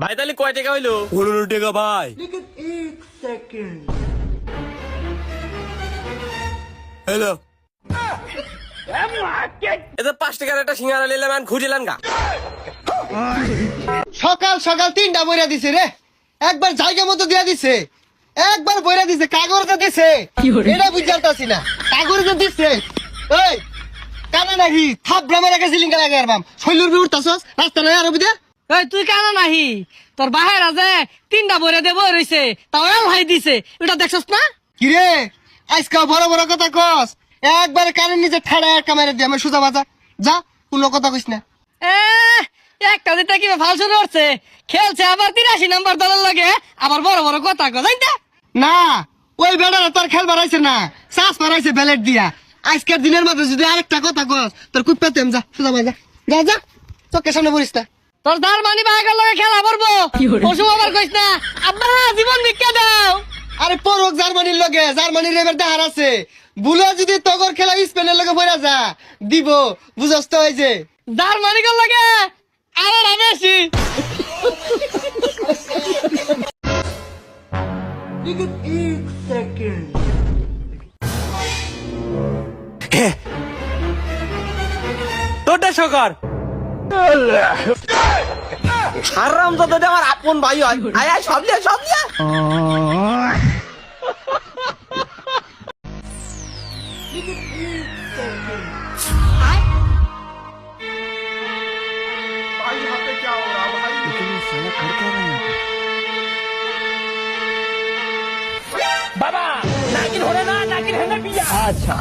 ভাই তাহলে কয় টাকা হইলো? 15 টাকা ভাই। হ্যালো, এতে 5 টাকার একটা সিঙ্গারা নিলাম আর ঘুরিলাম গা। সকাল সকাল 3টা বইরা দিছে রে, একবার জায়গা মতো দিয়া দিছে, একবার বইরা দিছে, কাগজে দিছে, এটা বুঝালতাছি না, কাগজে দিছে। এই কানা নাহি থাপড়া মারা গেছে লিঙ্গা লাগে আরবাম শৈলুর বি উঠতাছস রাস্তা নাই আর বিদে। এই তুই কেন নাহি তোর বাহের আছে 3টা বইরা দেব রইছে, তাও ভাই দিছে, এটা দেখছস না? কি রে আজকা বড় বড় কথা কস, একবার কানের নিচে ঠাড়া একটা মেরে দি আমি সুজা বাজা যা, কোনো কথা কইস না। এ একটা দিতে কি ভাল শুরু করছে, খেলছে আবার 83 নাম্বার দলের লাগে, আবার বড় বড় কথা কয় জানতে না ওই বেড়ারা তোর খেল বাড়াইছে না, শ্বাস মারাইছে ব্যালেট দিয়া। আজকের দিনের মধ্যে যদি আরেকটা কথা কস তোর কুপ্পাতেম যা সুজা বাজা যা যা, চোখের সামনে পড়িস না। তোর জার্মানি বাহের লগে খেলা করবো, ওসব আবার কইস না আব্বা জীবন ভিক্ষা দাও। আরে পরক জার্মানির লগে, জার্মানির এবার দেহার আছে, বুলা যদি তগর খেলা স্পেনের লগে পড়া যা দিব, বুঝস তো ওই যে জার্মানি কর লাগে আরে না বেশি। তোরটা সকার হারাম যত আমার আপন ভাই হয়। আয় আয় সব লিয়া সব লিয়া। বাবা নাকির হরে না, নাকির হেনে বিয়া। আচ্ছা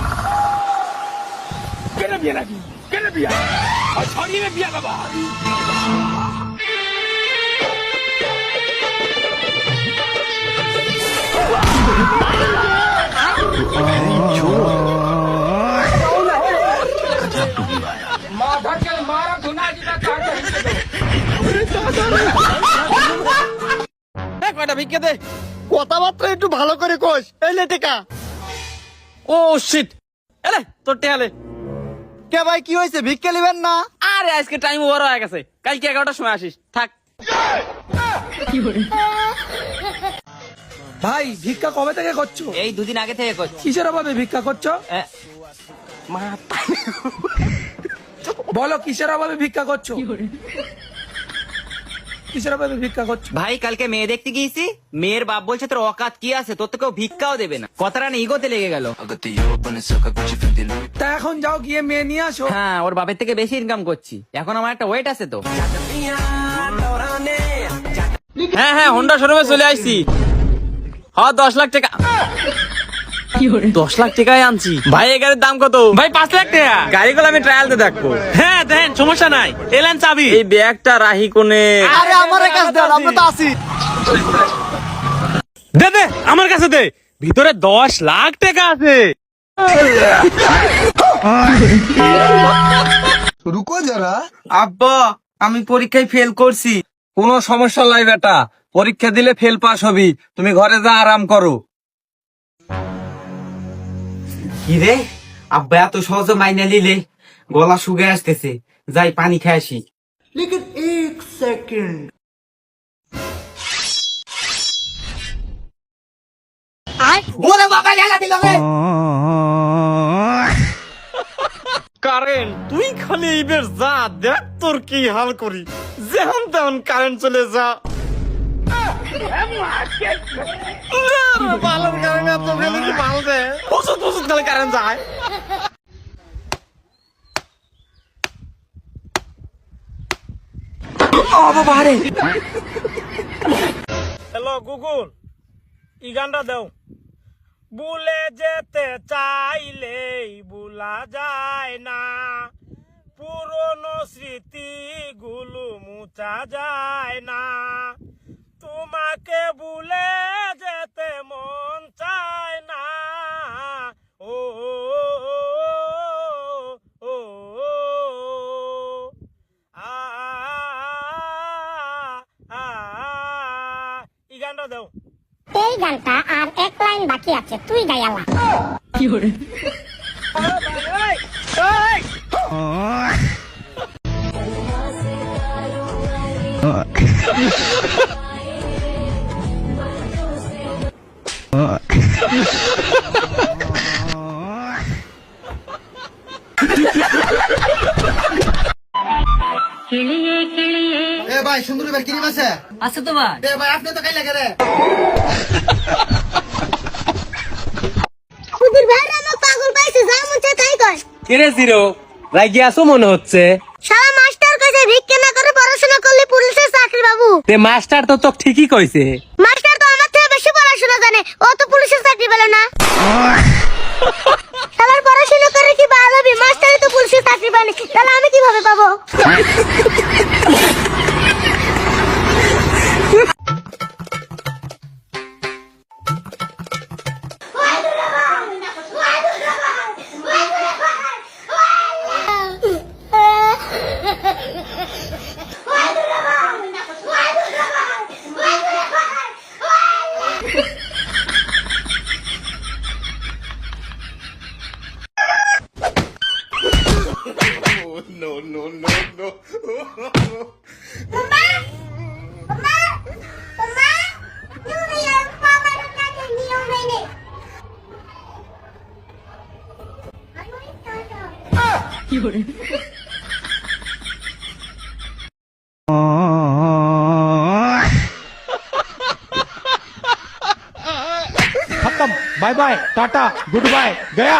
কেন বিয়া নাকি, কেন বিয়া? আর ছড়িয়ে বিয়া বাবা। কয়টা ভিক্ষা দে। কথাবার্তা একটু ভালো করে কস। এই লে টেকা। ও শিট, এলে তোর টেহালে। কে ভাই কি হয়েছে, ভিক্ষা লিবেন না? আরে আজকে টাইম ওভার হয়ে গেছে, কালকে 11টার সময় আসিস থাক। ভাই ভিক্ষা কবে থেকে করছো? এই 2 দিন আগে থেকে করছি। কিসের অভাবে ভিক্ষা করছো? বলো কিসের অভাবে ভিক্ষা করছো? কিসের অভাবে ভিক্ষা করছো? ভাই কালকে মেয়ে দেখতে গিয়েছি, মেয়ের বাপ বলছে তোর অকাত কি আছে, তোর তো কেউ ভিক্ষাও দেবে না। কথাটা না ইগোতে লেগে গেল। তা এখন যাও গিয়ে মেয়ে নিয়ে আসো। হ্যাঁ ওর বাপের থেকে বেশি ইনকাম করছি, এখন আমার একটা ওয়েট আছে তো। হ্যাঁ হ্যাঁ হোন্ডা শোরুমে চলে আইছি। হ্যাঁ 10 লাখ টাকা। 10 লাখ টাকায় আনছি ভাই। এই গাড়ির দাম কত ভাই? 5 লাখ টাকা। গাড়িগুলো আমি ট্রায়াল দিয়ে দেখবো। হ্যাঁ দেন, সমস্যা নাই, এলেন চাবি। এই ব্যাগটা রাহি কোনে? আরে আমার কাছে দেন, আমরা তো আছি। দে দে আমার কাছে দে, ভিতরে 10 লাখ টাকা আছে। রুকো যারা। আব্বা আমি পরীক্ষায় ফেল করছি। কোনো সমস্যা নাই বেটা, পরীক্ষা দিলে ফেল পাস হবি। তুমি ঘরে যা আরাম করো। কি রে আব্বা এত সহজে মাইনে নিলে? গলা শুকিয়ে আসতেছে, যাই পানি খেয়ে আসি। ওরে বাবা জায়গা দিল রে। কারেন্ট তুই খালি এবার যা, দেখ তোর কি হাল করি। যেমন তেমন কারেন্ট চলে যা। ভালো কারেন্ট এত গেলে কি ভালো দে, ওষুধ ওষুধ গেলে কারেন্ট যায়। হ্যালো গুগল, এই গানটা দাও। ভুলে যেতে চাইলেই ভুলা যায় না, পুরনো স্মৃতি গুলো মুছা যায় না, তোমাকে ভুলে যেতে মন চায় না। ও ও ও আ আ এই গানটা দাও। এই গানটা আর 1 লাইন বাকি আছে, তুই গায়ালা। কি এ ভাই সুন্দর এবার কিরিম আছে আছে তো ভাই এ ভাই আপনি তো খাইলে কে রে কুকুর ভাই আমার পাগল পাইছে যা মন চায় তাই কর কিরে জিরো রাগি আসো মনে হচ্ছে শালা মাস্টার কইছে ভিক্ষা না করে পড়াশোনা করলে পুলিশের চাকরি বাবু তে মাস্টার তো তোকে ঠিকই কইছে মাস্টার তো আমার থেকে বেশি পড়াশোনা জানে ও তো পুলিশের চাকরি পেল না শালার পড়াশোনা করে কি ভালো হবে মাস্টারই তো পুলিশের চাকরি পায়নি তাহলে আমি কিভাবে পাবো खत्म bye bye ta ta goodbye गया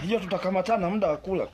Hiyo tutakamatana muda wa kula.